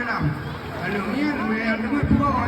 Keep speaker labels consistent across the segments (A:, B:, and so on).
A: enam. Kalau ni yang dua dua.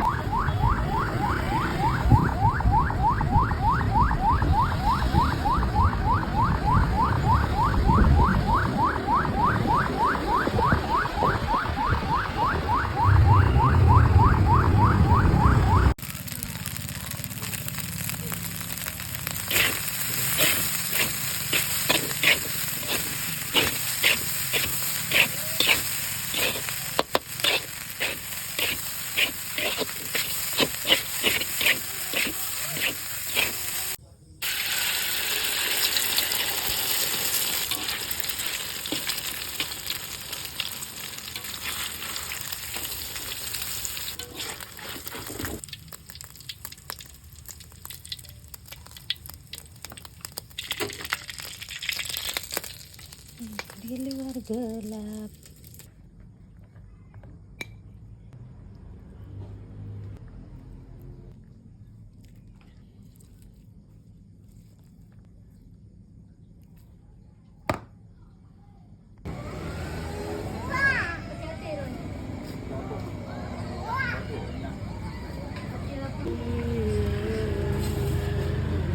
B: Di luar gelap.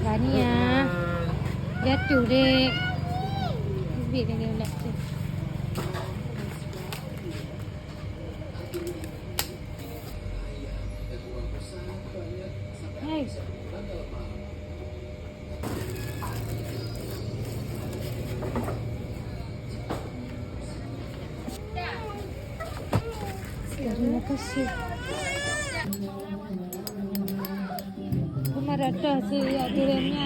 B: Rania, lihat tuh dek. Biar dia lihat tuh. Hai. Terima kasih. Kemarin ada sih ya duriannya.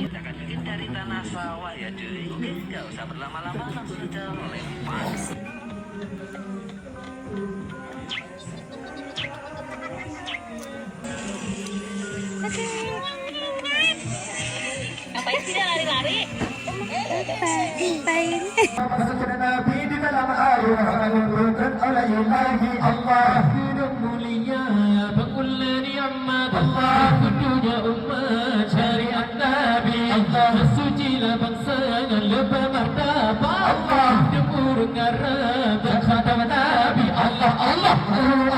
C: Dari tanah sawah ya cuy, nggak usah berlama-lama, langsung aja melempar. Ngapain sih dia lari-lari?
B: Ngapain?
A: Masukkan Nabi di dalam air menurutkan oleh ilahi Allah.
D: Hidup mulia pengulan ni'mat Allah, kudunya umat syariat Nabi Allah, sucilah bangsa yang lebih martabat Allah, demurung Arab dan khatam Nabi Allah. Allah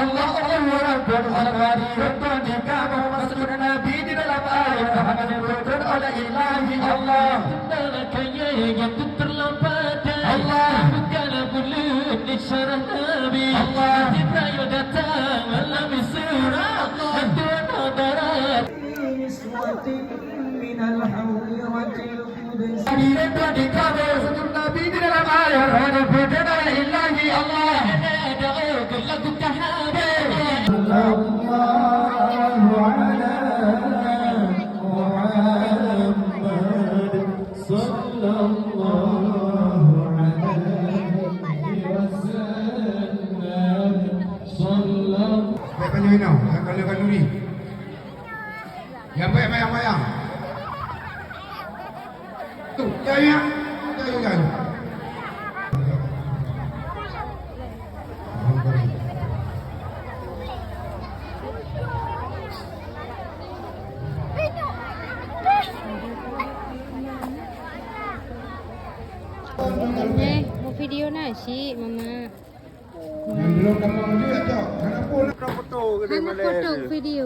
D: Allah Rabbul alamin, Rabbani kamu masukkan Nabi di dalam air menurutkan oleh ilahi Allah. Tentang kaya yang terlambat Allah, bukanlah bulan di syarah Nabi Allah, Jibril datang malam surah Tuhan hadarat niswatin minal hawiratil qudus. Hadirin di kamu satu Nabi di dalam air ada budana ilahi Allah, ada lagu tahabir Allahu ala Muhammad sallallahu
A: Banyak inau, yang kalau kanuri. Yang bayang. Tu, jaya.
B: Mau video nasi, Mama.
A: Belum dapat dia tak. Kenapa nak foto ke
B: Anak foto video.